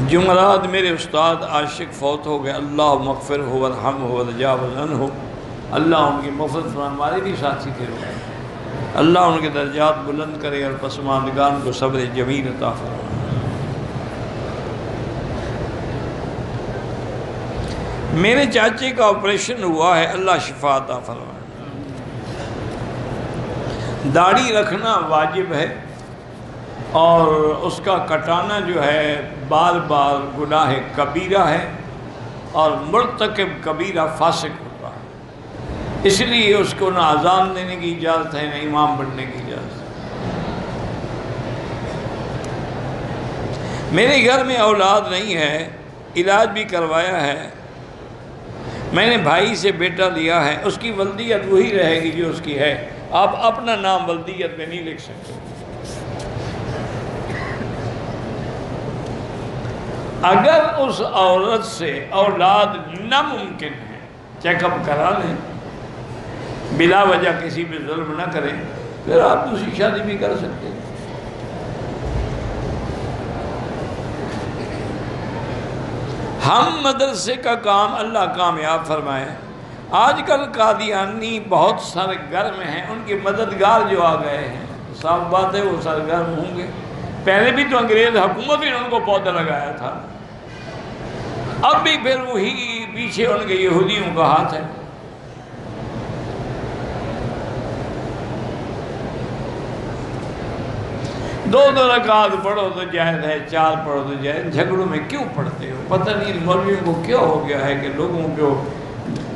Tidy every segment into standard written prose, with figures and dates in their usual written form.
جمعرات میرے استاد عاشق فوت ہو گئے، اللہ مغفر ہو ورحم ہو وتجاوز عنہ، اللہ ان کی مغفرت فرمائے۔ ہمارے بھی ساتھی تھے وہ، اللہ ان کے درجات بلند کرے اور پسماندگان کو صبر جمیل عطا فرمائے۔ میرے چاچے کا آپریشن ہوا ہے، اللہ شفا عطا فرمائے۔ داڑھی رکھنا واجب ہے اور اس کا کٹانا جو ہے بار بار گناہ کبیرہ ہے اور مرتکب کبیرہ فاسق ہوتا ہے، اس لیے اس کو نہ اذان دینے کی اجازت ہے نہ امام بننے کی اجازت ہے۔ میرے گھر میں اولاد نہیں ہے، علاج بھی کروایا ہے، میں نے بھائی سے بیٹا لیا ہے، اس کی ولدیت وہی رہے گی جو اس کی ہے، آپ اپنا نام ولدیت میں نہیں لکھ سکتے۔ اگر اس عورت سے اولاد ناممکن ہے، چیک اپ کرا لیں، بلا وجہ کسی پہ ظلم نہ کریں، پھر آپ دوسری شادی بھی کر سکتے ہیں۔ ہم مدرسے کا کام اللہ کامیاب فرمائے۔ آج کل قادیانی بہت سرگرم ہیں، ان کے مددگار جو آ گئے ہیں، صاف بات ہے وہ سرگرم ہوں گے، پہلے بھی تو انگریز حکومت نے ان کو پودا لگایا تھا، اب بھی پھر وہی پیچھے ان کے یہودیوں کا ہاتھ ہے۔ دو رکعت پڑھو تو جائز ہے، 4 پڑھو تو جائز، جھگڑوں میں کیوں پڑھتے ہو؟ پتہ نہیں مولویوں کو کیا ہو گیا ہے کہ لوگوں کو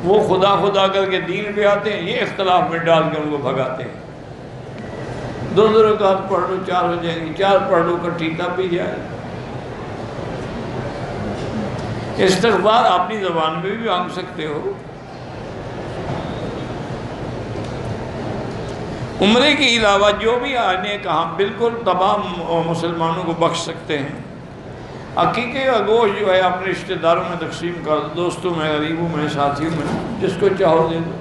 وہ خدا خدا کر کے دین پہ آتے ہیں، یہ اختلاف میں ڈال کے ان کو بھگاتے ہیں۔ 2 رکعت پڑھ لو 4 ہو جائیں گی، 4 پڑھ لو کٹھی تب بھی جائے۔ استغفار اپنی زبان میں بھی مانگ سکتے ہو۔ عمرے کے علاوہ جو بھی آنے کا ہم بالکل تمام مسلمانوں کو بخش سکتے ہیں۔ عقیقے کا گوشت جو ہے اپنے رشتہ داروں میں تقسیم کر دو، دوستوں میں، غریبوں میں، ساتھیوں میں، جس کو چاہو دے دو۔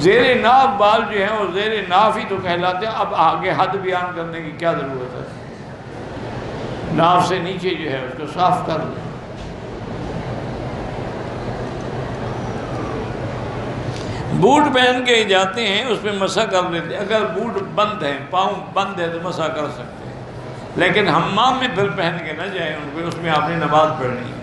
زیر ناف بال جو ہیں وہ زیر ناف ہی تو کہلاتے ہیں، اب آگے حد بیان کرنے کی کیا ضرورت ہے؟ ناف سے نیچے جو ہے اس کو صاف کر دیں۔ بوٹ پہن کے جاتے ہیں، اس پہ مسح کر لیتے ہیں، اگر بوٹ بند ہیں، پاؤں بند ہے تو مسح کر سکتے ہیں، لیکن حمام میں پھر پہن کے نہ جائیں ان کو، اس میں آپ نے نماز پڑھنی ہے۔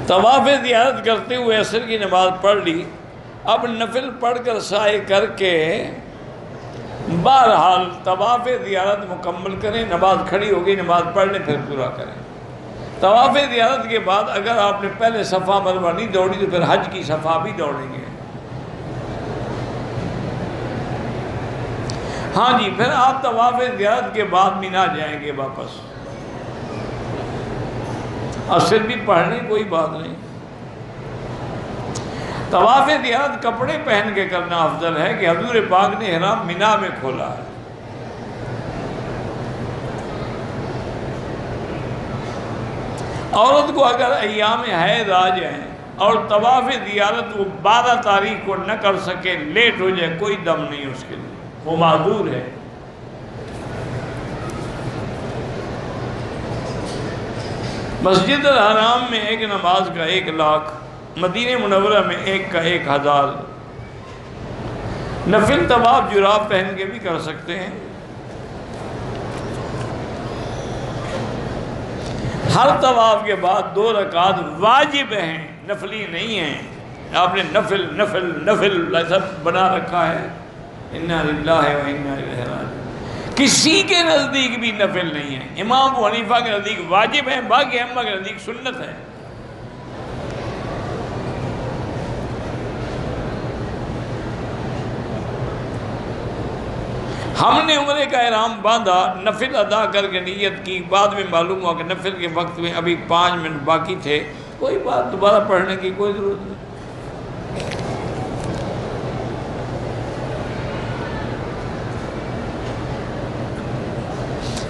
طواف زیارت کرتے ہوئے عصر کی نماز پڑھ لی، اب نفل پڑھ کر سعی کر کے بہرحال طواف زیارت مکمل کریں، نماز کھڑی ہوگی نماز پڑھ لیں پھر پورا کریں۔ طواف زیارت کے بعد اگر آپ نے پہلے صفا مروا نہیں دوڑی تو پھر حج کی صفا بھی دوڑیں گے۔ ہاں جی، پھر آپ طواف زیارت کے بعد مینا جائیں گے واپس، عصر بھی پڑھنے کوئی بات نہیں۔ طواف زیارت کپڑے پہن کے کرنا افضل ہے کہ حضور پاک نے احرام مینا میں کھولا ہے۔ عورت کو اگر ایام حیض آ جائیں اور طواف زیارت وہ 12 تاریخ کو نہ کر سکے، لیٹ ہو جائے، کوئی دم نہیں اس کے لیے، وہ معذور ہے۔ مسجد الحرام میں ایک نماز کا 1 لاکھ، مدینہ منورہ میں 1 کا 1000۔ نفل طواف جراب پہن کے بھی کر سکتے ہیں۔ ہر طواف کے بعد 2 رکعت واجب ہیں، نفلی نہیں ہیں۔ آپ نے نفل نفل نفل سب بنا رکھا ہے، انا للہ و انا الیہ راجعون۔ کسی کے نزدیک بھی نفل نہیں ہے، امام ابو حنیفہ کے نزدیک واجب ہیں، باقی ائمہ کے نزدیک سنت ہے۔ ہم نے عمرے کا احرام باندھا، نفل ادا کر کے نیت کی، بعد میں معلوم ہوا کہ نفل کے وقت میں ابھی 5 منٹ باقی تھے، کوئی بات، دوبارہ پڑھنے کی کوئی ضرورت نہیں۔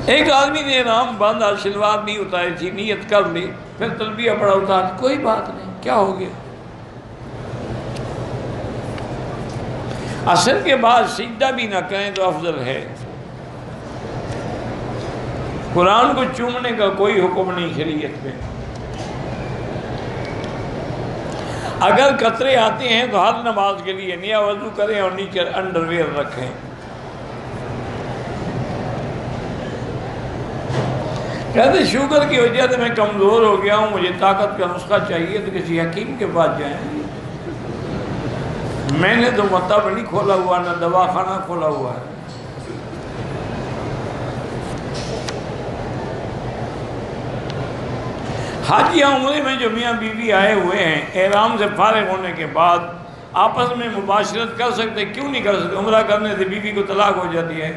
ایک آدمی نے احرام باندھا، شلوار نہیں اتاری تھی، نیت کر لی، پھر تلبیہ پڑھا، اتار، کوئی بات نہیں، کیا ہو گیا؟ عصر کے بعد سجدہ بھی نہ کریں تو افضل ہے۔ قرآن کو چومنے کا کوئی حکم نہیں شریعت میں۔ اگر قطرے آتے ہیں تو ہر نماز کے لیے نیا وضو کریں اور نیچے انڈر ویئر رکھیں۔ کہتے شوگر کی وجہ سے میں کمزور ہو گیا ہوں، مجھے طاقت کا نسخہ چاہیے تو کسی حکیم کے پاس جائیں۔ میں نے تو مطب نہیں کھولا ہوا، نہ دواخانہ کھولا ہوا ہے۔ حج یا عمرے میں جو میاں بیوی آئے ہوئے ہیں، احرام سے فارغ ہونے کے بعد آپس میں مباشرت کر سکتے، کیوں نہیں کر سکتے؟ عمرہ کرنے سے بیوی کو طلاق ہو جاتی ہے۔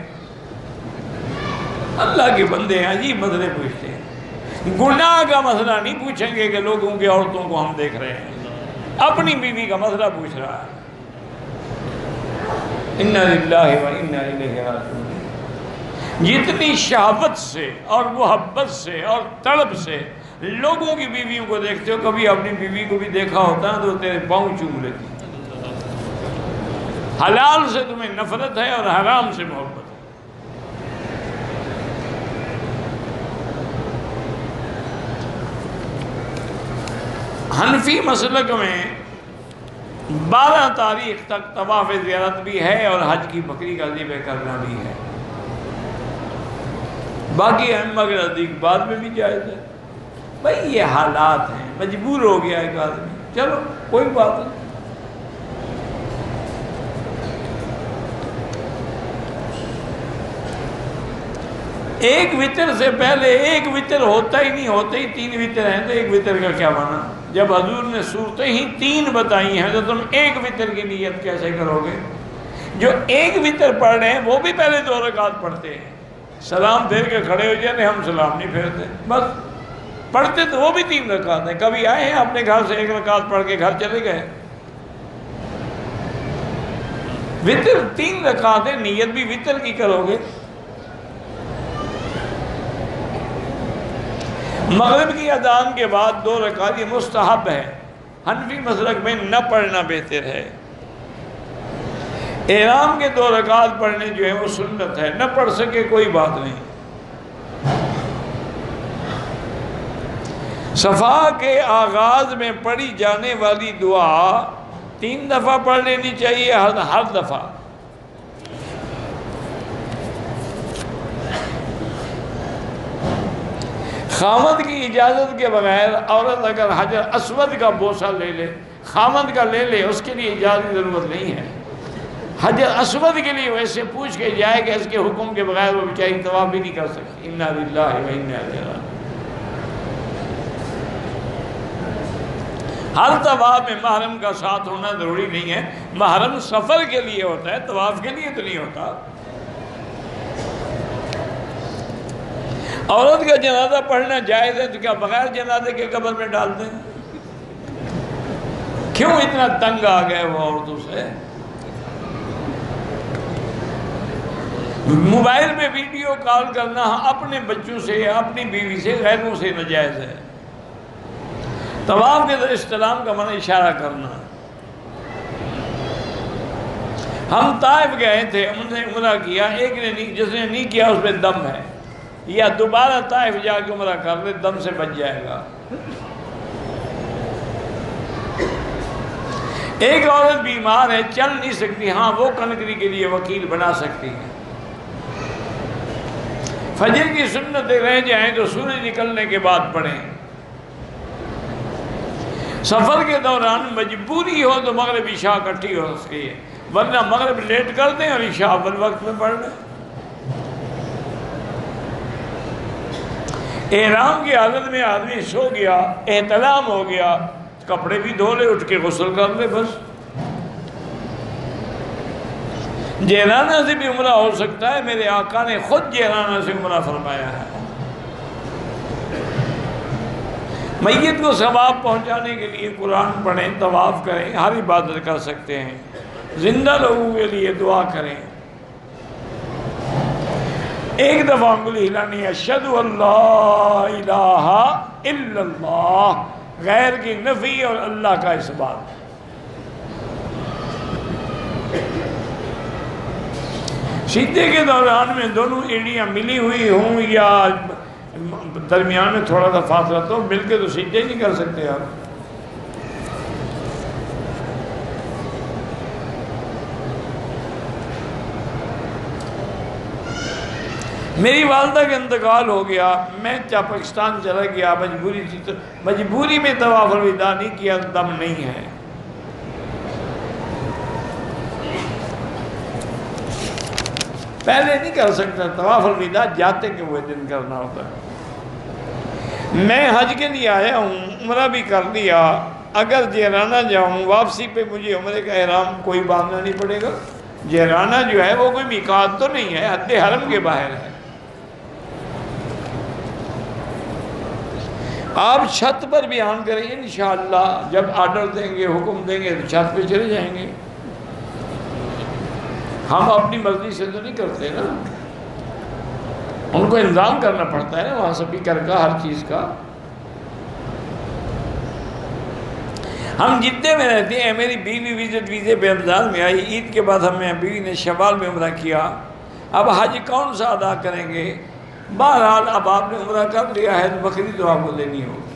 اللہ کے بندے ہیں، عجیب مسئلے پوچھتے ہیں۔ گناہ کا مسئلہ نہیں پوچھیں گے کہ لوگوں کی عورتوں کو ہم دیکھ رہے ہیں، اپنی بیوی کا مسئلہ پوچھ رہا ہے۔ انا للہ و انا الیہ راجعون۔ جتنی شہوت سے اور محبت سے اور طلب سے لوگوں کی بیویوں کو دیکھتے ہو، کبھی اپنی بیوی کو بھی دیکھا ہوتا ہے تو تیرے پاؤں چوم لیتی۔ حلال سے تمہیں نفرت ہے اور حرام سے محبت ہے۔ حنفی مسلک میں 12 تاریخ تک طواف زیارت بھی ہے اور حج کی بکری کا ذبح کرنا بھی ہے۔ باقی ائمہ کے نزدیک بعد میں بھی جائز ہے۔ بھائی یہ حالات ہیں، مجبور ہو گیا ایک آدمی، چلو کوئی بات نہیں۔ ایک وتر سے پہلے ایک وتر ہوتا ہی نہیں، ہوتے ہی 3 وتر ہیں تو ایک وتر کا کیا معنی؟ جب حضور نے صورتیں ہی 3 بتائی ہیں تو تم ایک وتر کی نیت کیسے کرو گے؟ جو ایک وتر پڑھ رہے ہیں وہ بھی پہلے 2 رکعت پڑھتے ہیں، سلام پھیر کے کھڑے ہو جاتے، ہم سلام نہیں پھیرتے، بس پڑھتے تو وہ بھی 3 رکعت ہیں۔ کبھی آئے ہیں اپنے گھر سے 1 رکعت پڑھ کے گھر چلے گئے؟ وتر 3 رکعتیں، نیت بھی وتر کی کرو گے۔ مغرب کی اذان کے بعد 2 رکعت یہ مستحب ہے، حنفی مسلک میں نہ پڑھنا بہتر ہے۔ احرام کے 2 رکعت پڑھنے جو ہے وہ سنت ہے، نہ پڑھ سکے کوئی بات نہیں۔ صفا کے آغاز میں پڑھی جانے والی دعا 3 دفعہ پڑھ لینی چاہیے ہر دفعہ۔ خامد کی اجازت کے بغیر عورت اگر حجر اسود کا بوسہ لے لے، خامد کا لے لے، اس کے لیے اجازت کی ضرورت نہیں ہے۔ حجر اسود کے لیے ویسے پوچھ کے جائے کہ اس کے حکم کے بغیر وہ بیچاری طواف بھی نہیں کر سکتی۔ انا للہ و انا الیہ راجعون۔ ہر طواف میں محرم کا ساتھ ہونا ضروری نہیں ہے، محرم سفر کے لیے ہوتا ہے، طواف کے لیے تو نہیں ہوتا۔ عورت کا جنازہ پڑھنا جائز ہے تو کیا بغیر جنازے کے قبر میں ڈال دیں؟ کیوں اتنا تنگ آ گئے وہ عورتوں سے؟ موبائل میں ویڈیو کال کرنا اپنے بچوں سے، اپنی بیوی سے، غیروں سے ناجائز ہے۔ طواف کے استلام کا منع اشارہ کرنا۔ ہم طائف گئے تھے، ہم نے عمرہ کیا، ایک نے نہیں، جس نے نہیں کیا اس پہ دم ہے، یا دوبارہ طائف جا کے عمرہ کر لے، دم سے بچ جائے گا۔ ایک عورت بیمار ہے، چل نہیں سکتی، ہاں وہ کنکری کے لیے وکیل بنا سکتی ہے۔ فجر کی سنتیں رہ جائیں تو سورج نکلنے کے بعد پڑھیں۔ سفر کے دوران مجبوری ہو تو مغرب عشاء اکٹھی ہو سکتی ہے، ورنہ مغرب لیٹ کر دیں اور عشاء اول وقت میں پڑھ لیں۔ احرام کی حالت میں آدمی سو گیا، احتلام ہو گیا، کپڑے بھی دھو لے، اٹھ کے غسل کر لے، بس۔ جیرانہ سے بھی عمرہ ہو سکتا ہے، میرے آقا نے خود جیرانہ سے عمرہ فرمایا ہے۔ میت کو ثواب پہنچانے کے لیے قرآن پڑھیں، طواف کریں، ہر عبادت کر سکتے ہیں، زندہ لوگوں کے لیے دعا کریں۔ ایک دفعہ انگلی ہلانی ہے، اشہد ان لا الہ الا اللہ، غیر کی نفی اور اللہ کا اثبات۔ سجدے کے دوران میں دونوں ایڑیاں ملی ہوئی ہوں یا درمیان میں تھوڑا سا فاصلہ، تو مل کے تو سجدے نہیں کر سکتے آپ۔ میری والدہ کا انتقال ہو گیا، میں پاکستان چلا گیا، مجبوری تھی، تو مجبوری میں طواف الوداع نہیں کیا، دم نہیں ہے۔ پہلے نہیں کر سکتا طواف الوداع، جاتے کہ وہ دن کرنا ہوتا ہے۔ میں حج کے لیے آیا ہوں، عمرہ بھی کر لیا، اگر جیرانہ جاؤں واپسی پہ مجھے عمرے کا احرام کوئی باندھنا نہیں پڑے گا؟ جیرانہ جو ہے وہ کوئی میقات تو نہیں ہے، حد حرم کے باہر ہے۔ آپ چھت پر بیان کریں انشاءاللہ، جب آرڈر دیں گے، حکم دیں گے تو چھت پہ چلے جائیں گے۔ ہم اپنی مرضی سے تو نہیں کرتے نا، ان کو انتظام کرنا پڑتا ہے نا وہاں سپیکر کا، ہر چیز کا۔ ہم جدے میں رہتے ہیں، میری بیوی وزٹ ویزے پہ رمضان میں آئی، عید کے بعد ہمیں بیوی نے شوال میں عمرہ کیا۔ اب حج کون سا ادا کریں گے؟ بہرحال اب آپ نے عمرہ کر لیا ہے تو بکری تو آپ کو دینی ہوگی،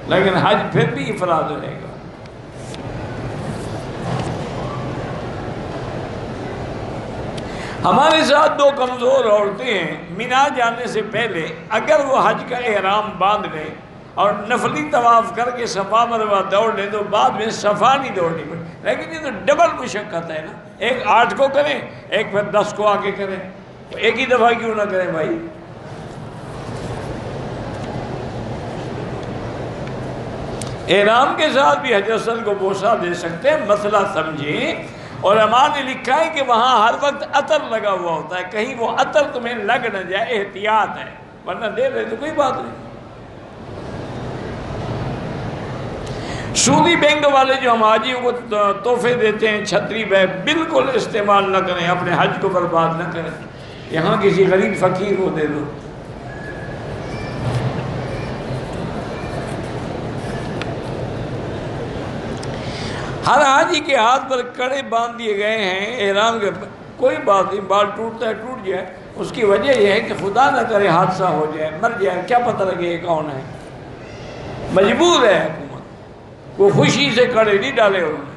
لیکن حج پھر بھی افراد رہے گا۔ ہمارے ساتھ دو کمزور عورتیں ہیں، مینا جانے سے پہلے اگر وہ حج کا احرام باندھ لیں اور نفلی طواف کر کے صفا مروہ دوڑ لیں تو بعد میں صفا نہیں دوڑنی پڑے، لیکن یہ تو ڈبل مشقت ہے نا، ایک 8 کو کریں، ایک پھر 10 کو آگے کریں، ایک ہی دفعہ کیوں نہ کریں بھائی؟ احرام کے ساتھ بھی حجر اسود کو بوسہ دے سکتے ہیں، مسئلہ سمجھیں۔ علماء نے لکھا ہے کہ وہاں ہر وقت عطر لگا ہوا ہوتا ہے، کہیں وہ عطر تمہیں لگ نہ جائے، احتیاط ہے، ورنہ دے رہے تو کوئی بات نہیں۔ سودی بینک والے جو ہم حاجیوں کو تحفے دیتے ہیں، چھتری بیگ، بالکل استعمال نہ کریں، اپنے حج کو برباد نہ کریں، یہاں کسی غریب فقیر کو دے دو۔ ہر حاجی کے ہاتھ پر کڑے باندھ دیے گئے ہیں احرام کے، کوئی بات نہیں، بال ٹوٹتا ہے ٹوٹ جائے، اس کی وجہ یہ ہے کہ خدا نہ کرے حادثہ ہو جائے، مر جائے، کیا پتہ لگے یہ کون ہے۔ مجبور ہے حکومت، وہ خوشی سے کڑے نہیں ڈالے انہوں نے۔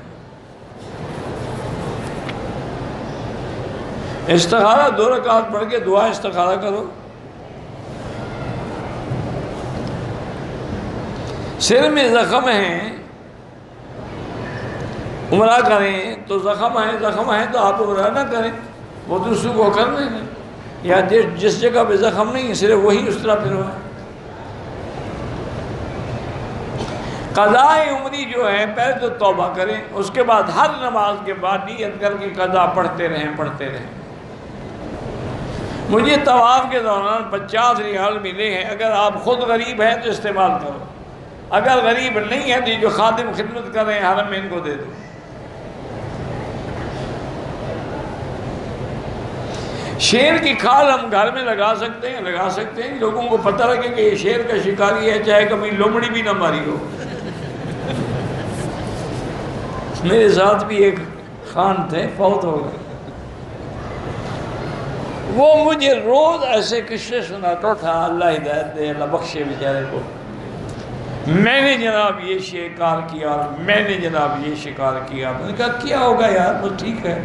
استخارہ 2 رکعت پڑھ کے دعا استخارہ کرو۔ سر میں زخم ہیں، عمرہ کریں تو زخم ہے تو آپ عمرہ نہ کریں، وہ دوسروں کو کرنے دیں، یا جس جگہ پہ زخم نہیں ہے صرف وہی اس طرح پھروائیں۔ قضاء عمری جو ہے پہلے تو توبہ کریں، اس کے بعد ہر نماز کے بعد نیت کر کے قضا پڑھتے رہیں۔ مجھے طواف کے دوران 50 ریال ملے ہیں، اگر آپ خود غریب ہیں تو استعمال کرو، اگر غریب نہیں ہے تو جو خادم خدمت کر رہے ہیں حرم میں ان کو دے دو۔ شیر کی کھال ہم گھر میں لگا سکتے ہیں، لوگوں کو پتہ لگے کہ یہ شیر کا شکاری ہے، چاہے کبھی لومڑی بھی نہ ماری ہو۔ میرے ساتھ بھی ایک خان تھے، فوت ہو گئے، وہ مجھے روز ایسے قصے سناتا تھا، اللہ ہدایت دے، اللہ بخشے بیچارے کو۔ میں نے جناب یہ شکار کیا اور میں نے جناب یہ شکار کیا۔ میں نے کہا کیا ہوگا یار، بس ٹھیک ہے۔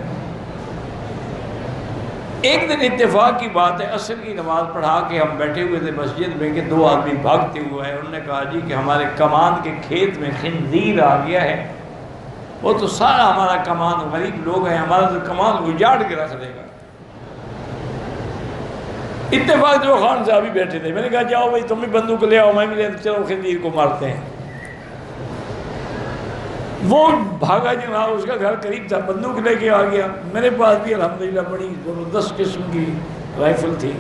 ایک دن اتفاق کی بات ہے، عصر کی نماز پڑھا کے ہم بیٹھے ہوئے تھے مسجد میں کہ 2 آدمی بھاگتے ہوئے ہیں، انہوں نے کہا جی کہ ہمارے کمان کے کھیت میں خنزیر آ گیا ہے، وہ تو سارا ہمارا کمان، غریب لوگ ہیں، ہمارا تو کمان اجاڑ کے رکھ دے گا۔ اتفاق جو خان صاحب ہی بیٹھے تھے، میں نے کہا جاؤ بھائی تم بھی بندوق لے آؤ، میں بھی لے، چلو خنزیر کو مارتے ہیں۔ وہ بھاگا جناب، اس کا گھر قریب تھا، بندوق لے کے آ گیا۔ میرے پاس بھی الحمدللہ بڑی زبردست قسم کی رائفل تھی،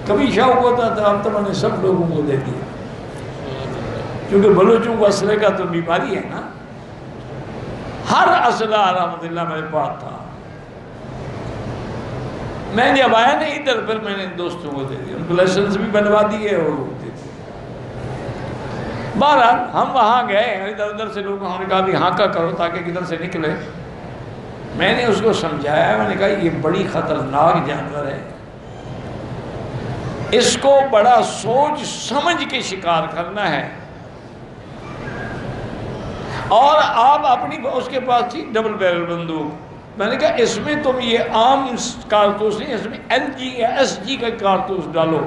کبھی شوق ہوتا تھا، اب تو میں نے سب لوگوں کو دے دیا، کیونکہ بلوچوں کو اسلحے کا تو بیماری ہے نا، ہر اسلحہ الحمدللہ میرے پاس تھا۔ میں جب آیا نا ادھر پھر میں نے دوستوں کو دے دیا، ان کو لائسنس بھی بنوا دیے اور وہ دے دیے۔ بہرحال ہم وہاں گئے، ادھر ادھر سے لوگ ہم نے کہا بھی ہانکا کرو تاکہ کدھر سے نکلے۔ میں نے اس کو سمجھایا، میں نے کہا یہ بڑی خطرناک جانور ہے، اس کو بڑا سوچ سمجھ کے شکار کرنا ہے، اور آپ اپنی اس کے پاس تھی ڈبل بیرل بندوق، میں نے کہا اس میں تم یہ عام کارتوس نہیں، اس میں LG یا SG کا کارتوس ڈالو،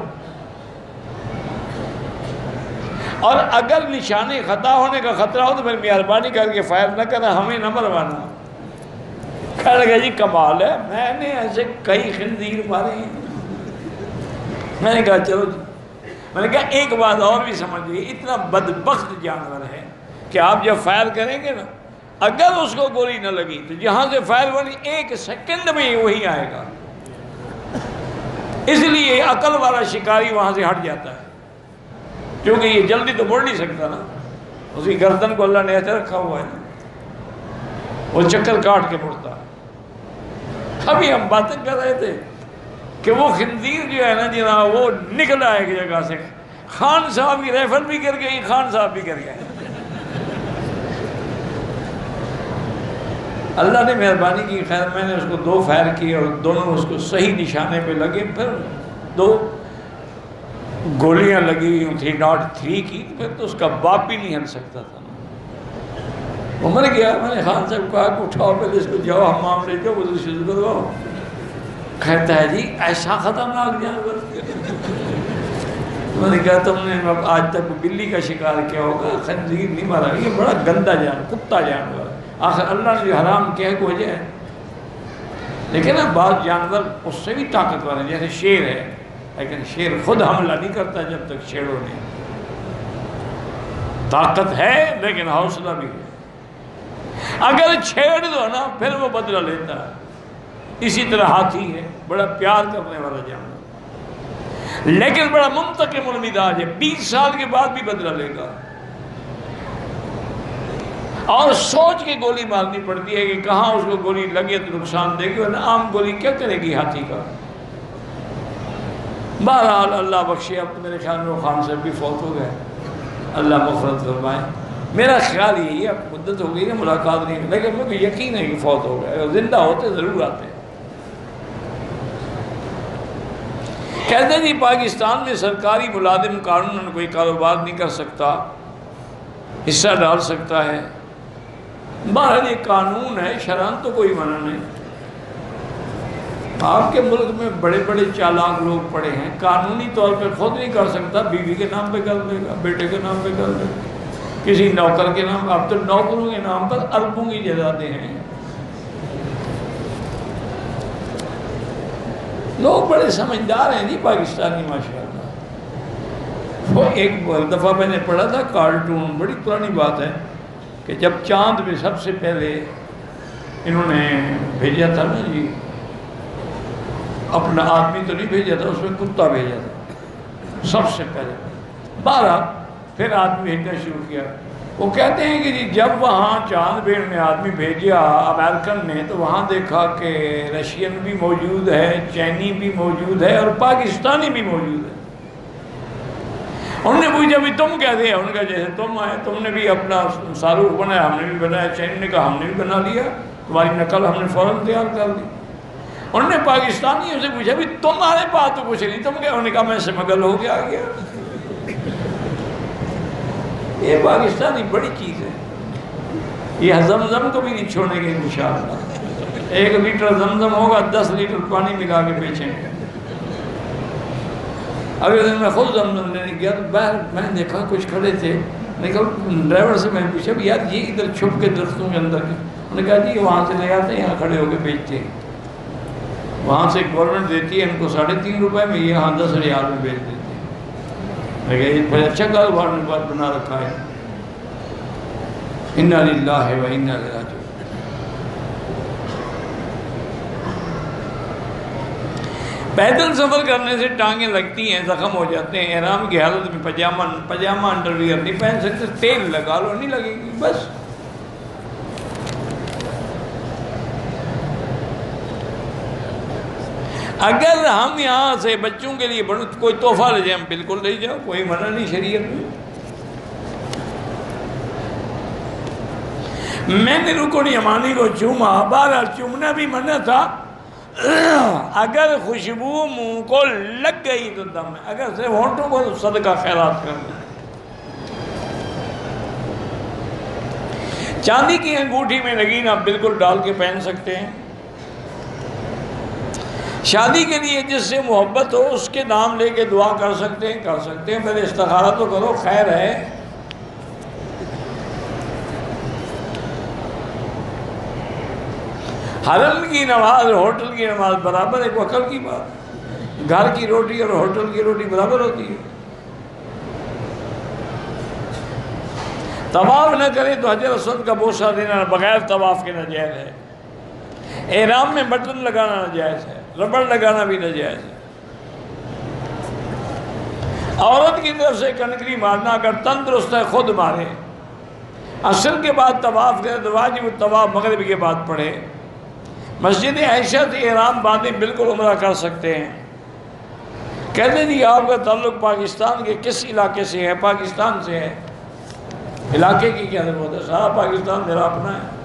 اور اگر نشانے خطا ہونے کا خطرہ ہو تو پھر مہربانی کر کے فائر نہ کرنا، ہمیں نہ مروانا۔ کہنے لگا جی کمال ہے، میں نے ایسے کئی خنزیر مارے ہیں۔ میں نے کہا چلو جی، میں نے کہا ایک بات اور بھی سمجھ لیجیے، اتنا بدبخت جانور ہے کہ آپ جب فائر کریں گے نا، اگر اس کو گولی نہ لگی تو جہاں سے فائر بنی 1 سیکنڈ میں وہی آئے گا، اس لیے عقل والا شکاری وہاں سے ہٹ جاتا ہے، کیونکہ یہ جلدی تو مڑ نہیں سکتا نا، اس کی گردن کو اللہ نے ایسے رکھا ہوا ہے نا، وہ چکر کاٹ کے مڑتا ہے۔ ابھی ہم باتیں کر رہے تھے کہ وہ خنزیر جو ہے نا جناب، وہ نکلا ایک جگہ سے، خان صاحب کی ریفل بھی گر گئی، خان صاحب بھی گر گئے۔ اللہ نے مہربانی کی، خیر میں نے اس کو 2 فائر کیے اور دونوں اس کو صحیح نشانے پہ لگے، پھر 2 گولیاں لگی ہوئی تھی 3.3 کی، پھر تو اس کا باپ بھی نہیں ہل سکتا تھا، وہ مر گیا۔ میں نے خان صاحب کہا کہ اٹھاؤ پہلے اس کو، جاؤ حمام لے جاؤ، وضو شروع کرواؤ۔ کہتا ہے جی ایسا خطرناک جانور، میں نے کہا تم نے آج تک بلی کا شکار کیا ہوگا، خنزیر نہیں مارا، یہ بڑا گندا جانور، کتا جانور، آخر اللہ نے جو حرام کیا ہے کو جائے۔ لیکن نا بعض جانور اس سے بھی طاقتور ہیں، جیسے شیر ہے، لیکن شیر خود حملہ نہیں کرتا جب تک شیروں نے، طاقت ہے لیکن حوصلہ بھی ہے، اگر چھیڑ دو نا پھر وہ بدلہ لیتا ہے۔ اسی طرح ہاتھی ہے، بڑا پیار کرنے والا جانور، لیکن بڑا منتقم المزاج ہے، 20 سال کے بعد بھی بدلہ لے گا، اور سوچ کے گولی مارنی پڑتی ہے کہ کہاں اس کو گولی لگے تو نقصان دے گی، ورنہ عام گولی کیا کرے گی ہاتھی کا۔ بہرحال اللہ بخشے، اب تو میرے خیال میں وہ خان صاحب بھی فوت ہو گئے، اللہ مغفرت فرمائے۔ میرا خیال یہی ہے، اب مدت ہو گئی ہے ملاقات نہیں، لیکن مجھے یقین ہے کہ فوت ہو گئے، اور زندہ ہوتے ضرور آتے۔ کہتے ہیں جی پاکستان میں سرکاری ملازم قانوناً کوئی کاروبار نہیں کر سکتا، حصہ ڈال سکتا ہے۔ بہرحال یہ قانون ہے، شرعاً تو کوئی منع نہیں۔ آپ کے ملک میں بڑے بڑے چالاک لوگ پڑے ہیں، قانونی طور پہ خود نہیں کر سکتا، بیوی کے نام پہ کر دے گا، بیٹے کے نام پہ کر دے گا، کسی نوکر کے نام، اب تو نوکروں کے نام پر اربوں کی جائیدادیں ہیں۔ لوگ بڑے سمجھدار ہیں جی پاکستانی ماشاءاللہ۔ وہ ایک دفعہ میں نے پڑھا تھا کارٹون، بڑی پرانی بات ہے، کہ جب چاند پہ سب سے پہلے انہوں نے بھیجا تھا نا جی، اپنا آدمی تو نہیں بھیجا تھا، اس میں کتا بھیجا تھا سب سے پہلے، 12 پھر آدمی بھیجنا شروع کیا۔ وہ کہتے ہیں کہ جی جب وہاں چاند پہ نے آدمی بھیجا امریکن نے، تو وہاں دیکھا کہ رشین بھی موجود ہے، چینی بھی موجود ہے، اور پاکستانی بھی موجود ہے۔ انہوں نے پوچھا بھی تم کیسے ہیں؟ انہوں نے کہا جیسے تم آئے، تم نے بھی اپنا ساروخ بنایا، ہم نے بھی بنایا۔ چینی نے کہا ہم نے بھی بنا لیا، تمہاری نقل ہم نے فوراً تیار کر دی۔ انہوں نے پاکستانیوں سے پوچھا بھی تمہارے پاس تو کچھ نہیں، تم کیا؟ انہوں نے کہا میں سمگل ہو کے آ گیا۔ یہ پاکستانی بڑی چیز ہے، یہ زمزم کو بھی نہیں چھوڑنے کے انشاءاللہ۔ 1 لیٹر زمزم ہوگا 10 لیٹر پانی ملا کے بیچیں گے۔ اگلے دن میں خود زمزم لینے گیا تو باہر میں نے دیکھا کچھ کھڑے تھے، میں نے کہا ڈرائیور سے میں نے پوچھا بھی یار یہ ادھر چھپ کے درختوں کے اندر کے؟ انہوں نے کہا جی وہاں سے لے آتے ہیں، یہاں کھڑے ہو کے بیچتے ہیں، وہاں سے گورنمنٹ دیتی ہے ان کو 3.5 روپے میں، یہ یہاں 10 ریال میں بیچ دیتے ہیں۔ میں کہا یہ بڑا اچھا کاروبار نے بات بنا رکھا ہے۔ انا للہ و انا الیہ راجعون۔ پیدل سفر کرنے سے ٹانگیں لگتی ہیں، زخم ہو جاتے ہیں، احرام کی حالت میں پجامہ انڈر ویئر نہیں پہن سکتے، تیل لگا لو، نہیں لگے گی بس۔ اگر ہم یہاں سے بچوں کے لیے کوئی تحفہ لے جائیں، ہم بالکل لے جاؤ، کوئی منع نہیں شریعت میں نے رکن یمانی کو چوما، بہرحال چومنا بھی منع تھا، اگر خوشبو منہ کو لگ گئی تو دم ہے، اگر صرف ہونٹوں کو تو صدقہ خیرات کرنا۔ چاندی کی انگوٹھی میں لگی نا، بالکل ڈال کے پہن سکتے ہیں۔ شادی کے لیے جس سے محبت ہو اس کے نام لے کے دعا کر سکتے ہیں، پہلے استخارہ تو کرو، خیر ہے۔ حرم کی نماز ہوٹل کی نماز برابر، ایک وقت کی بات، گھر کی روٹی اور ہوٹل کی روٹی برابر ہوتی ہے۔ طواف نہ کرے تو حجر اسود کا بوسہ دینا بغیر طواف کے ناجائز ہے۔ احرام میں بٹن لگانا ناجائز ہے، ربڑ لگانا بھی ناجائز ہے۔ عورت کی طرف سے کنکری مارنا اگر تندرست ہے خود مارے۔ عصر کے بعد طواف کرے تو واجب الطواف مغرب کے بعد پڑھے۔ مسجد عائشہ سے احرام باندھے بالکل عمرہ کر سکتے ہیں۔ کہتے ہیں جی آپ کا تعلق پاکستان کے کس علاقے سے ہے؟ پاکستان سے ہے۔ علاقے کی کیا ضرورت ہے؟ سارا پاکستان میرا اپنا ہے۔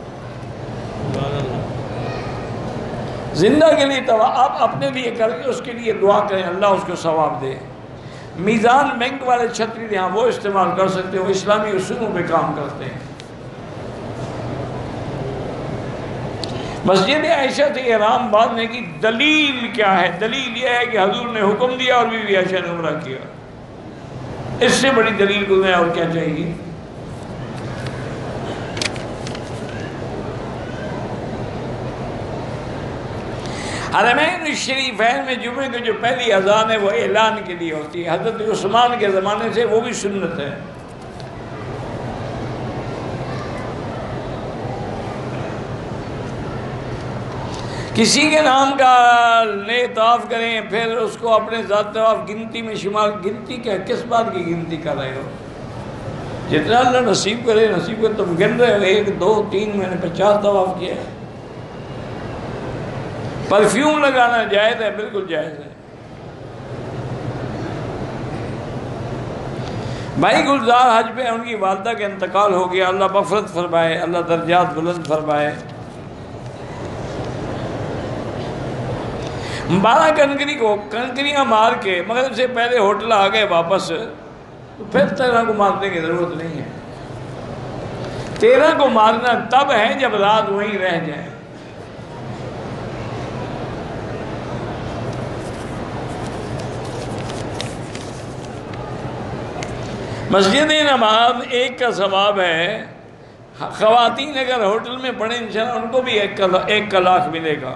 زندہ کے لیے آپ اپنے لیے کر کے اس کے لیے دعا کریں، اللہ اس کو ثواب دے۔ میزان بینک والے چھتری یہاں وہ استعمال کر سکتے ہو، اسلامی اصولوں پہ کام کرتے ہیں۔ مسجد عائشہ سے احرام باندھنے کی دلیل کیا ہے؟ دلیل یہ ہے کہ حضور نے حکم دیا اور بی بی عائشہ نے عمرہ کیا، اس سے بڑی دلیل کو میں اور کیا چاہیے؟ حرمین الشریفین میں جمعے کی جو پہلی اذان ہے وہ اعلان کے لیے ہوتی ہے، حضرت عثمان کے زمانے سے وہ بھی سنت ہے۔ کسی کے نام کا نئے طواف کریں پھر اس کو اپنے ذات طواف گنتی میں شمار، گنتی کیا، کس بات کی گنتی کر رہے ہو؟ جتنا اللہ نصیب کرے، نصیب کرے، تم گن رہے ہو 1 2 3 میں نے 50 طواف کیا ہے۔ پرفیوم لگانا جائز ہے، بالکل جائز ہے۔ بھائی گلزار حج پہ ان کی والدہ کا انتقال ہو گیا، اللہ مغفرت فرمائے، اللہ درجات بلند فرمائے۔ 12 کنکری کو کنکریاں مار کے مغرب سے پہلے ہوٹل آ گئے واپس، تو پھر 13 کو مارنے کی ضرورت نہیں ہے۔ 13 کو مارنا تب ہے جب رات وہیں رہ جائے۔ مسجد نماز ایک کا ثواب ہے۔ خواتین اگر ہوٹل میں پڑھیں انشاءاللہ ان کو بھی 1 کا لاکھ ملے گا۔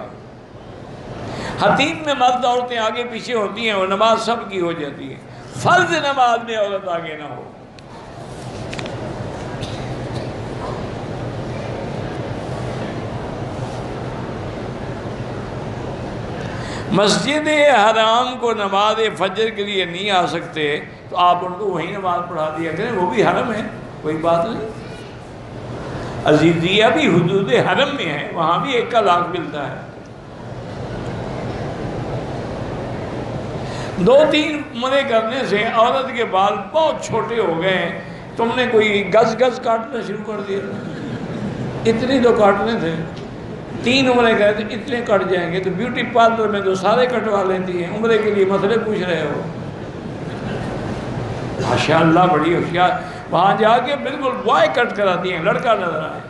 حتیم میں مرد عورتیں آگے پیچھے ہوتی ہیں، وہ نماز سب کی ہو جاتی ہے۔ فرض نماز میں عورت آگے نہ ہو۔ مسجد حرام کو نماز فجر کے لیے نہیں آ سکتے تو آپ ان کو وہیں نماز پڑھا دیا کریں، وہ بھی حرم ہے، کوئی بات نہیں۔ عزیزیہ بھی حدود حرم میں ہے، وہاں بھی 1 کا لاکھ ملتا ہے۔ 2-3 عمرے کرنے سے عورت کے بال بہت چھوٹے ہو گئے ہیں، تم نے کوئی گز کاٹنا شروع کر دیا۔ اتنے تو کاٹنے تھے، 3 عمرے گئے تو اتنے کٹ جائیں گے، تو بیوٹی پارلر میں تو سارے کٹوا لیتی ہیں، عمرے کے لیے مسئلے پوچھ رہے ہو۔ ماشاءاللہ بڑی ہوشیار، وہاں جا کے بالکل بوائے کٹ کراتی ہیں، لڑکا نظر آئے۔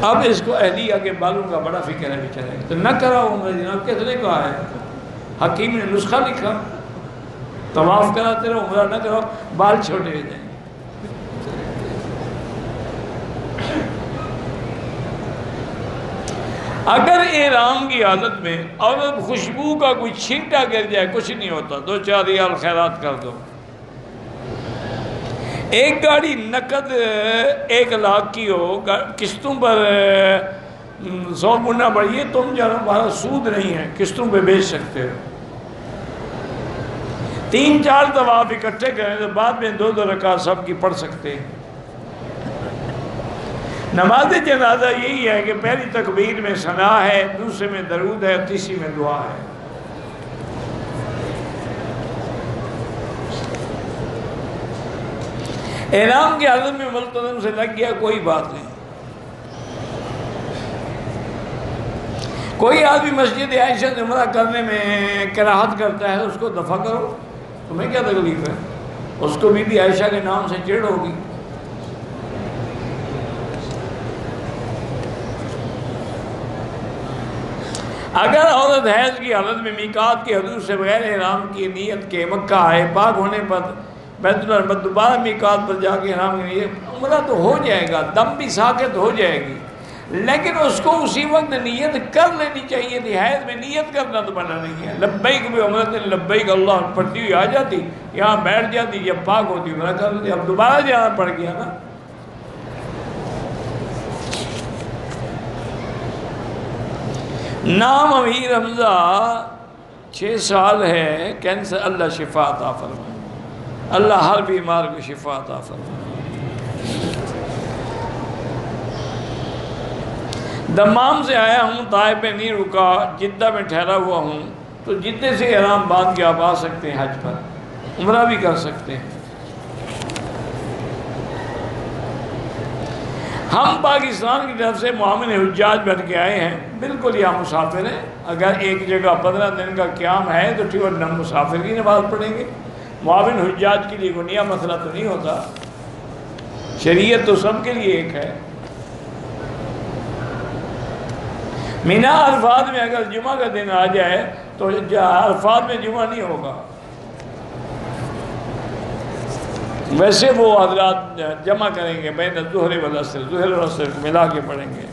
اب اس کو اہلیہ کے بالوں کا بڑا فکر ہے بیچارے، تو نہ کراؤ عمرہ جناب، کس نے کہا ہے؟ حکیم نے نسخہ لکھا، طواف کراتے رہو، عمرہ نہ کراؤ، بال چھوٹے ہو جائیں۔ اگر احرام کی حالت میں عورت خوشبو کا کوئی چھینٹا گر جائے کچھ نہیں ہوتا، 2-4 ریال خیرات کر دو۔ ایک گاڑی نقد 1 لاکھ کی ہو، قسطوں پر 100 گنا بڑھیے، تم جانا ہمارا سود نہیں ہے، قسطوں پہ بیچ سکتے ہو۔ 3-4 طواف اکٹھے کریں تو بعد میں 2 رکعت سب کی پڑھ سکتے ہیں۔ نماز جنازہ یہی ہے کہ پہلی تکبیر میں ثنا ہے، دوسرے میں درود ہے، تیسری میں دعا ہے۔ احرام کی حالت میں ملتزم سے لگ گیا کوئی بات نہیں۔ کوئی آدمی مسجد عائشہ سے عمرہ کرنے میں کراہت کرتا ہے، اس کو دفع کرو، تمہیں کیا تکلیف ہے؟ اس کو بی بی عائشہ کے نام سے چڑ ہوگی۔ اگر عورت حیض کی حالت میں میقات کی حدود سے بغیر احرام کی نیت کے مکہ آئے، پاک ہونے پر بیت اللہ میں دوبارہ میقات پر جا کے احرام کی نیت، عمرہ تو ہو جائے گا، دم بھی ساقط ہو جائے گی، لیکن اس کو اسی وقت نیت کر لینی چاہیے تھی۔ حیض میں نیت کرنا تو منع نہیں ہے۔ لبیک بعمرۃ لبیک اللہ پڑھتی ہوئی آ جاتی، یہاں بیٹھ جاتی، جب پاک ہوتی عمرہ کر لیتی۔ اب دوبارہ جانا پڑ گیا نا۔ نام امیر حمزہ 6 سال ہے، کینسر، اللہ شفا عطا فرمائے، اللہ ہر بیمار کو شفا عطا فرمائے۔ دمام سے آیا ہوں، طائف میں نہیں رکا، جدہ میں ٹھہرا ہوا ہوں، تو جدے سے احرام باندھ کے آپ آ سکتے ہیں، حج پر عمرہ بھی کر سکتے ہیں۔ ہم پاکستان کی طرف سے معاون حجاج بن کے آئے ہیں، بالکل یہاں مسافر ہیں۔ اگر ایک جگہ 15 دن کا قیام ہے تو ٹھیک ہے، ہم مسافر کی نماز پڑھیں گے۔ معاون حجاج کے لیے کوئی نیا مسئلہ تو نہیں ہوتا، شریعت تو سب کے لیے ایک ہے۔ مینا عرفات میں اگر جمعہ کا دن آ جائے تو عرفات میں جمعہ نہیں ہوگا، ویسے وہ حضرات جمع کریں گے بین الظہر والعصر، ظہر اور عصر کو ملا کے پڑھیں گے۔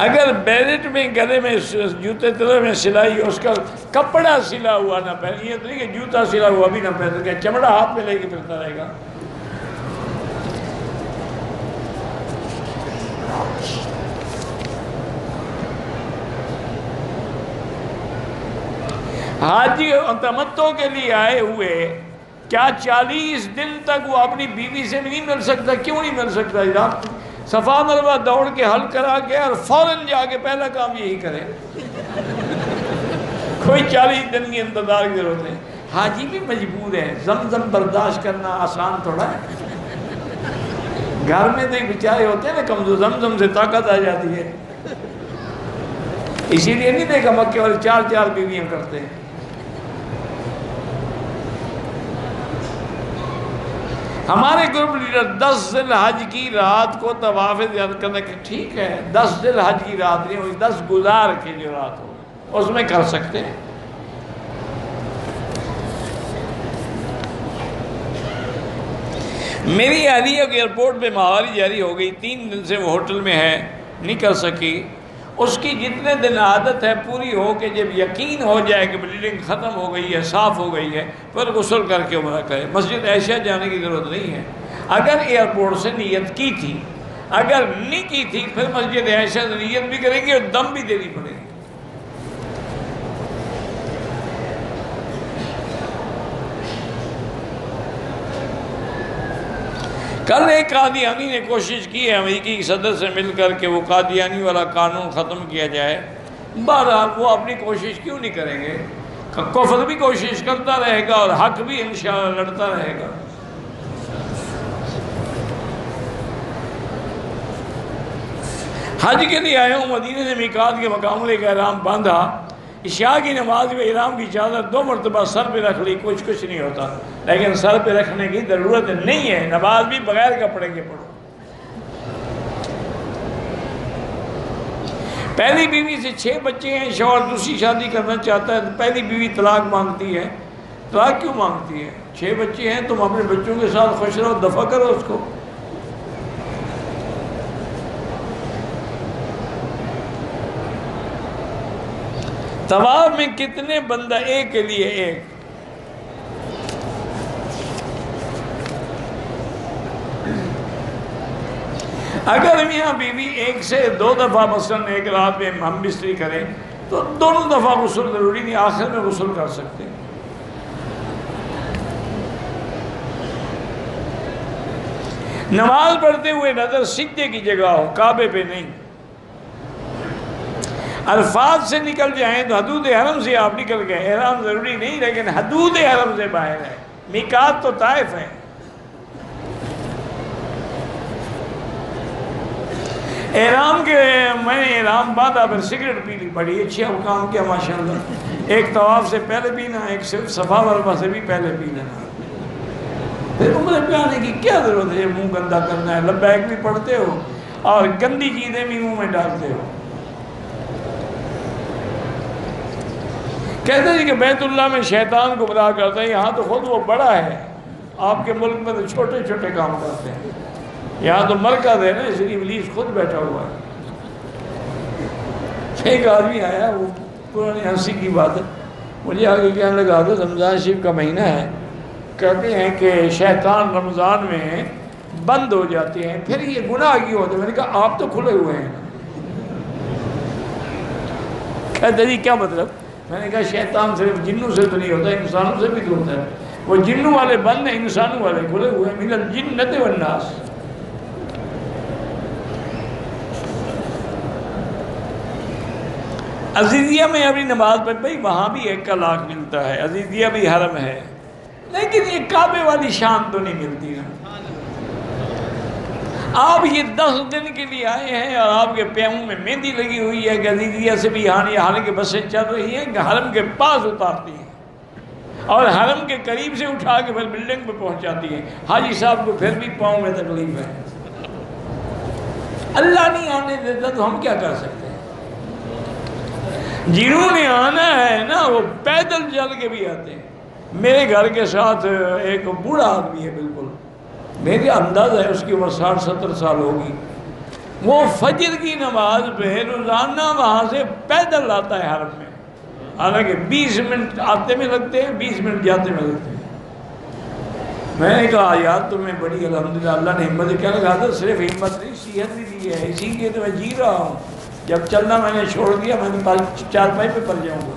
اگر بیلٹ میں گلے میں جوتے تلے میں سلائی، اس کا کپڑا سلا ہوا نہ پہن، یہ تو نہیں کہ جوتا سلا ہوا بھی نہ پہن، کہ چمڑا ہاتھ میں لے کے پھرتا رہے گا۔ حاجی تمتع کے لیے آئے ہوئے، کیا 40 دن تک وہ اپنی بیوی سے بھی نہیں مل سکتا؟ کیوں نہیں مل سکتا؟ جناب صفا مروہ دوڑ کے حل کرا کے اور فوراً جا کے پہلا کام یہی کرے، کوئی 40 دن کی انتظار کی ضرورت ہے۔ حاجی بھی مجبور ہے، زمزم برداشت کرنا آسان تھوڑا ہے۔ گھر میں تو بیچارے ہوتے ہیں نا کمزور، زمزم سے طاقت آ جاتی ہے، اسی لیے نہیں دیکھا مکے والے 4 بیویاں کرتے ہیں۔ ہمارے گروپ لیڈر 10 ذی الحج کی رات کو طواف زیارت کرنے کے، ٹھیک ہے 10 ذی الحج کی رات نہیں ہوئی، 10 گزار کی جو رات ہو اس میں کر سکتے ہیں۔ میری اہلیہ کی ایئرپورٹ پہ مہاواری جاری ہو گئی، 3 دن سے وہ ہوٹل میں ہے، نہیں کر سکی۔ اس کی جتنے دن عادت ہے پوری ہو کے جب یقین ہو جائے کہ بلیڈنگ ختم ہو گئی ہے، صاف ہو گئی ہے، پھر غسل کر کے عمرہ کرے۔ مسجد عائشہ جانے کی ضرورت نہیں ہے۔ اگر ایئرپورٹ سے نیت کی تھی، اگر نہیں کی تھی پھر مسجد عائشہ سے نیت بھی کریں گے اور دم بھی دینی پڑے گی۔ کل ایک قادیانی نے کوشش کی ہے امریکی صدر سے مل کر کہ وہ قادیانی والا قانون ختم کیا جائے۔ بہرحال وہ اپنی کوشش کیوں نہیں کریں گے؟ کفر بھی کوشش کرتا رہے گا اور حق بھی انشاءاللہ لڑتا رہے گا۔ حج کے لیے آئے ہوں، مدینے سے میقات کے مقام لے کے احرام باندھا، عشاء کی نماز میں احرام کی چادر 2 مرتبہ سر پہ رکھ لی، کچھ نہیں ہوتا، لیکن سر پہ رکھنے کی ضرورت نہیں ہے، نماز بھی بغیر کپڑے کے پڑھو۔ پہلی بیوی سے 6 بچے ہیں، شوہر دوسری شادی کرنا چاہتا ہے تو پہلی بیوی طلاق مانگتی ہے۔ طلاق کیوں مانگتی ہے؟ 6 بچے ہیں، تم اپنے بچوں کے ساتھ خوش رہو، دفع کرو اس کو۔ طواف میں کتنے بندہ ایک کے لیے ایک؟ اگر میاں بیوی ایک سے 2 دفعہ مثلاً ایک رات میں ہم بستری کریں تو دونوں دفعہ غسل ضروری نہیں، آخر میں غسل کر سکتے ہیں۔ نماز پڑھتے ہوئے نظر سجدے کی جگہ ہو، کعبے پہ نہیں۔ الفاظ سے نکل جائیں تو حدود حرم سے آپ نکل گئے، احرام ضروری نہیں لیکن حدود حرم سے باہر ہے، میقات تو طائف ہے۔ احرام کے میں نے احرام باندھا، پھر سگریٹ پی لی، بڑی اچھی اب کام کیا ماشاءاللہ، ایک طواف سے پہلے پینا، ایک صرف صفا مروا سے بھی پہلے پی لینا۔ پھر عمرے پہ آنے کی کیا ضرورت ہے، منہ گندا کرنا ہے، لبیک بھی پڑھتے ہو اور گندی چیزیں بھی منہ میں ڈالتے ہو۔ کہتے ہیں کہ بیت اللہ میں شیطان گمراہ کرتا ہے، یہاں تو خود وہ بڑا ہے، آپ کے ملک میں تو چھوٹے چھوٹے کام کرتے ہیں، یہاں تو مرکز ہے نا، اس لیے ابلیس خود بیٹھا ہوا ہے۔ ایک آدمی آیا، وہ پرانی ہنسی کی بات ہے، مجھے آگے کہنے لگا تو رمضان شریف کا مہینہ ہے، کہتے ہیں کہ شیطان رمضان میں بند ہو جاتے ہیں، پھر یہ گناہ کیوں ہوتے ہیں؟ میں نے کہا آپ تو کھلے ہوئے ہیں۔ کہتے جی کیا مطلب؟ میں نے کہا شیطان صرف جنوں سے تو نہیں ہوتا، انسانوں سے بھی تو ہوتا ہے، وہ جنوں والے بند ہیں، انسانوں والے کھلے ہوئے ہیں، من الجنۃ والناس۔ عزیزیہ میں ابھی نماز پڑھ بھائی، وہاں بھی 1 کا لاکھ ملتا ہے، عزیزیہ بھی حرم ہے، لیکن یہ کعبے والی شان تو نہیں ملتی نا۔ آپ یہ 10 دن کے لیے آئے ہیں اور آپ کے پیہوں میں مہندی لگی ہوئی ہے کہ عزیزیہ سے بھی حالانکہ بسیں چل رہی ہیں کہ حرم کے پاس اتارتی ہیں اور حرم کے قریب سے اٹھا کے پھر بلڈنگ پہ پہنچاتی ہیں۔ حاجی صاحب کو پھر بھی پاؤں میں تکلیف ہے، اللہ نہیں آنے دیتا تو ہم کیا کر سکتے ہیں؟ جنہوں نے آنا ہے نا وہ پیدل چل کے بھی آتے ہیں۔ میرے گھر کے ساتھ ایک بوڑھا آدمی ہے، بالکل میرے انداز ہے اس کی عمر 60-70 سال ہوگی، وہ فجر کی نماز پہ روزانہ وہاں سے پیدل آتا ہے حرم میں، حالانکہ 20 منٹ آتے میں لگتے ہیں، 20 منٹ جاتے میں لگتے ہیں۔ میں نے کہا یار تمہیں بڑی الحمدللہ اللہ نے ہمت کیا لگا تھا، صرف ہمت نہیں صحت بھی دی ہے، اسی لیے تو میں جی رہا ہوں۔ جب چلنا میں نے چھوڑ دیا، میں نے 4 پائی پہ پڑ جاؤں گا۔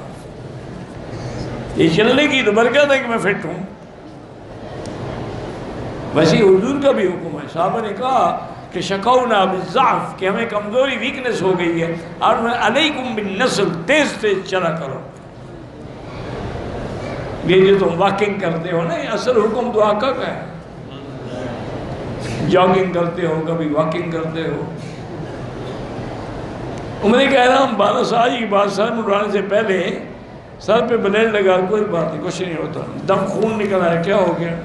یہ چلنے کی تو برکت ہے کہ میں فٹ ہوں۔ ویسے حضور کا بھی حکم ہے، صحابہ نے کہا کہ شکونا بالضعف، کہ ہمیں کمزوری ویکنس ہو گئی ہے، اور میں علیکم بالنسل، تیز تیز چلا کرو۔ یہ جو تم واکنگ کرتے ہو نا، یہ اصل حکم تو آقا کا ہے، جاگنگ کرتے ہو کبھی واکنگ کرتے ہو۔ عمرے کہہ رہا ہوں 12 سال کی بات، سر مڑانے سے پہلے سر پہ بلیڈ لگا، کوئی بات نہیں، کچھ نہیں ہوتا، دم خون نکل آیا، کیا ہو گیا؟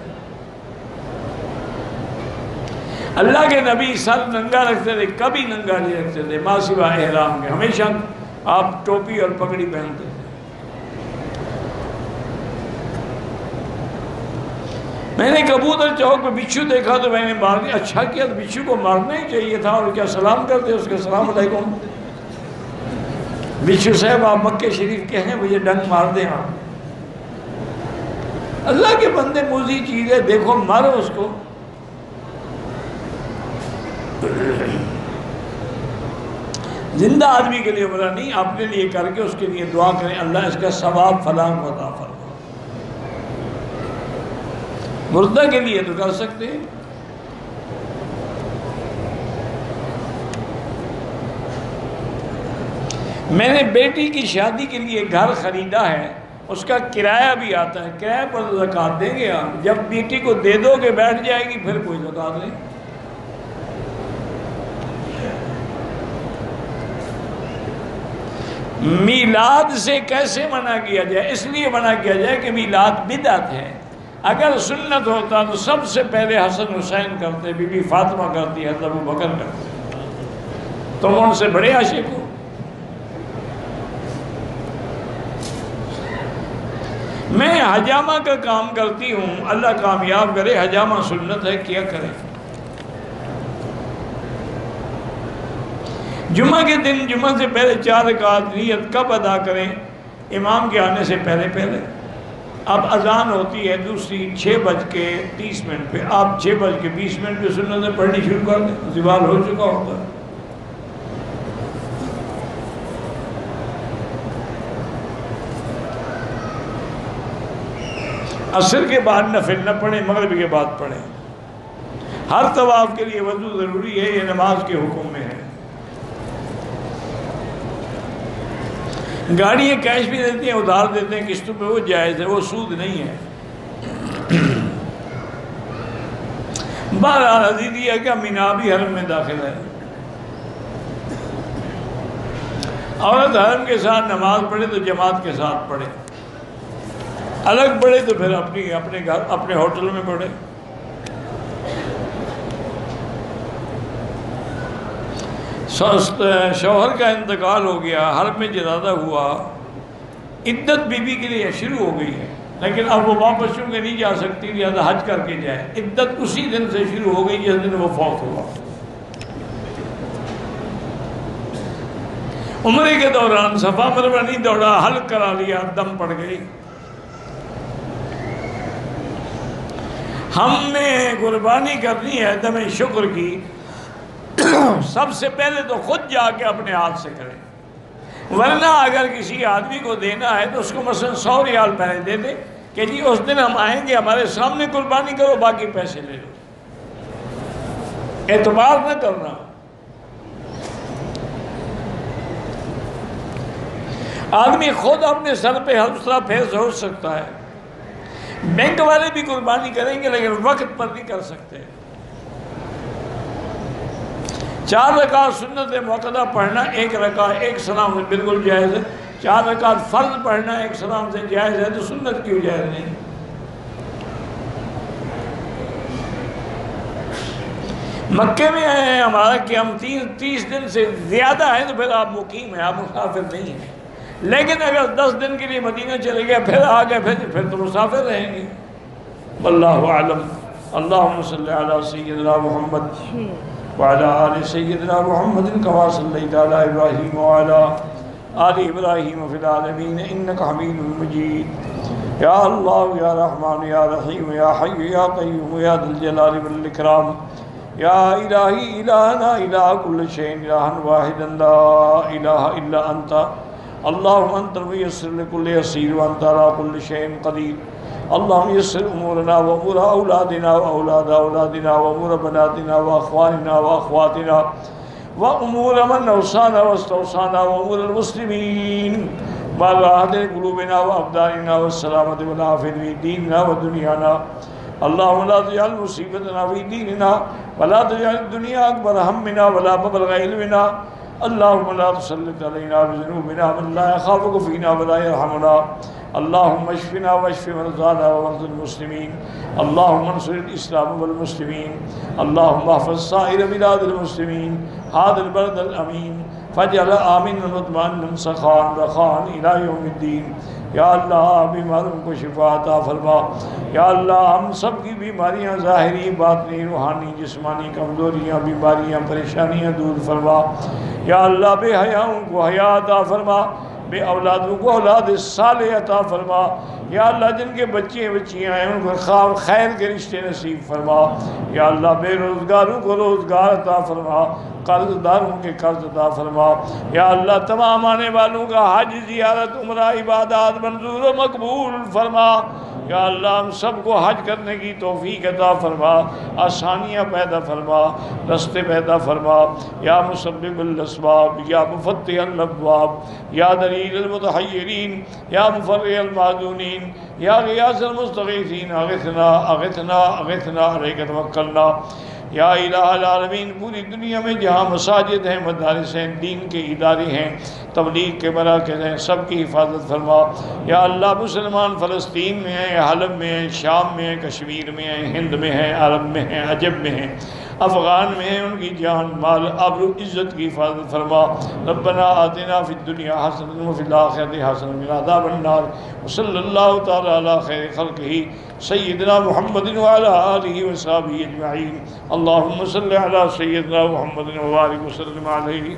اللہ کے نبی سر ننگا رکھتے تھے، کبھی ننگا نہیں رکھتے تھے ما سوا احرام کے، ہمیشہ آپ ٹوپی اور پگڑی پہنتے تھے۔ میں نے کبوتر چوک پہ بچھو دیکھا تو میں نے مار دیا، اچھا کیا، تو بچھو کو مارنا ہی چاہیے تھا، اور کیا سلام کرتے اس کے، السلام علیکم بچھو صاحب آپ مکہ شریف کے ہیں، مجھے ڈنگ مار دیں آپ۔ اللہ کے بندے موزی چیز ہے، دیکھو مارو اس کو۔ زندہ آدمی کے لیے عمرہ نہیں، اپنے لیے کر کے اس کے لیے دعا کریں اللہ اس کا ثواب فلاں عطا فرما۔ مردہ کے لیے تو کر سکتے ہیں۔ میں نے بیٹی کی شادی کے لیے گھر خریدا ہے، اس کا کرایہ بھی آتا ہے، کرایہ پر زکوٰۃ دیں گے آپ؟ جب بیٹی کو دے دو کہ بیٹھ جائے گی پھر کوئی زکوٰۃ نہیں۔ میلاد سے کیسے منع کیا جائے؟ اس لیے منع کیا جائے کہ میلاد بدعت ہے۔ اگر سنت ہوتا تو سب سے پہلے حسن حسین کرتے، بی بی فاطمہ کرتی، حضرت ابوبکر کرتے، تم ان سے بڑے عاشق ہو۔ میں حجامہ کا کام کرتی ہوں، اللہ کامیاب کرے، حجامہ سنت ہے، کیا کریں۔ جمعہ کے دن جمعہ سے پہلے 4 رکعت نیت کب ادا کریں؟ امام کے آنے سے پہلے پہلے۔ اب اذان ہوتی ہے دوسری 6:30 پہ، آپ 6:20 پہ سنتیں پڑھنی شروع کر دیں، زوال ہو چکا ہوتا ہے۔ عصر کے بعد نفل نہ پڑھیں، مغرب کے بعد پڑھیں۔ ہر طواف کے لیے وضو ضروری ہے، یہ نماز کے حکم میں ہے۔ گاڑیاں کیش بھی دیتی ہیں، ادھار دیتے ہیں قسطوں پہ، وہ جائز ہے، وہ سود نہیں ہے۔ بہرحال حدیث یہ ہے کہ مینا بھی حرم میں داخل ہے۔ عورت حرم کے ساتھ نماز پڑھے تو جماعت کے ساتھ پڑھے، الگ پڑھے تو پھر اپنے گھر اپنے ہوٹل میں پڑھے۔ شوہر کا انتقال ہو گیا، حرم میں جنازہ ہوا، عدت بیوی کے لیے شروع ہو گئی ہے، لیکن اب وہ واپس چونکہ نہیں جا سکتی، لہٰذا حج کر کے جائے۔ عدت اسی دن سے شروع ہو گئی جس دن وہ فوت ہوا۔ عمرے کے دوران صفا مروہ نہیں دوڑا، حلق کرا لیا، دم پڑ گئی۔ ہم نے قربانی کرنی ہے دم شکر کی، سب سے پہلے تو خود جا کے اپنے ہاتھ سے کریں، ورنہ اگر کسی آدمی کو دینا ہے تو اس کو مثلا 100 ریال پہلے دے دے کہ جی اس دن ہم آئیں گے، ہمارے سامنے قربانی کرو، باقی پیسے لے لو۔ اعتبار نہ کرنا۔ آدمی خود اپنے سر پہ حوصلہ پھیس ہو سکتا ہے، بینک والے بھی قربانی کریں گے لیکن وقت پر نہیں کر سکتے۔ 4 رکعت سنت موقدہ پڑھنا، 1 رکعت 1 سلام سے بالکل جائز ہے۔ 4 رکعت فرض پڑھنا 1 سلام سے جائز ہے تو سنت کیوں جائز نہیں؟ مکے میں آئے ہیں ہمارا کہ ہم 30 دن سے زیادہ ہیں تو پھر آپ مقیم ہیں، آپ مسافر نہیں ہیں۔ لیکن اگر 10 دن کے لیے مدینہ چلے گئے پھر آ گئے پھر تو مسافر رہیں گے۔ واللہ اعلم۔ اللہم صلی علی سیدنا محمد وعلی آل سیدنا محمد کما صلیت علی ابراہیم وعلی آل ابراہیم فی العالمین انک حمید مجید۔ یا اللہ یا رحمان یا رحیم یا حی یا قیوم یا ذی الجلال والاکرام، یا الہی الہنا الہ کل شیء الہا واحدا لا الہ الا انت، اللہم انت الميسر لكل يسير وانت على كل شيء قدير۔ اللهم يسر امورنا وامور اولادنا واولاد اولادنا وامور بناتنا واخواننا واخواتنا وامور من اوصانا واستوصانا وامور المسلمين وراحة قلوبنا وابداننا والسلامة والعافية في ديننا ودنيانا۔ اللهم لا تجعل مصيبتنا في ديننا ولا تجعل الدنيا اكبر همنا ولا مبلغ علمنا۔ اللهم لا تسلط علينا بذنوبنا من لا يخافك فينا ولا يرحمنا۔ اللهم اشفنا واشف مرضانا ومرضى المسلمين۔ اللهم انصر الاسلام والمسلمين۔ اللهم احفظ سائر بلاد المسلمين هذا البلد الامين فاجعل آمنا مطمئنا سخاء رخاء الى يوم الدين۔ یا اللہ بیماروں کو شفا عطا فرما۔ یا اللہ ہم سب کی بیماریاں ظاہری باطنی روحانی جسمانی کمزوریاں بیماریاں پریشانیاں دور فرما۔ یا اللہ بے حیاؤں کو حیا عطا فرما، بے اولادوں کو اولاد صالح عطا فرما۔ یا اللہ جن کے بچے بچیاں ہیں ان کو خیر کے رشتے نصیب فرما۔ یا اللہ بے روزگاروں کو روزگار عطا فرما، قرض داروں کے قرض عطا فرما۔ یا اللہ تمام آنے والوں کا حج زیارت عمرہ عبادات منظور و مقبول فرما۔ یا اللہ ہم سب کو حج کرنے کی توفیق عطا فرما، آسانیاں پیدا فرما، رستے پیدا فرما۔ یا مسبب الاسباب، یا مفتح الابواب، یا دلیل المتحیرین، یا مفرج المعذونین، یا غیاث المستغیثین، اغثنا اغثنا اغثنا علیک توکلنا۔ یا الہ العالمین پوری دنیا میں جہاں مساجد ہیں، مدارس ہیں، دین کے ادارے ہیں، تبلیغ کے مراکز ہیں، سب کی حفاظت فرما۔ یا اللہ مسلمان فلسطین میں ہیں، حلب میں ہیں، شام میں ہیں، کشمیر میں ہیں، ہند میں ہیں، عرب میں ہیں، عجب میں ہیں، افغان میں ہیں، ان کی جان مال آبرو عزت کی حفاظت فرما۔ ربنا آتنا فی الدنیا حسنۃ وفی الآخرۃ حسنۃ وقنا عذاب النار۔ وصلی اللہ تعالی علی خیر خلقہ سیدنا محمد وعلی آلہ وصحبہ اجمعین۔ اللہم صلی علی سیدنا محمد وبارک وسلم علیہ۔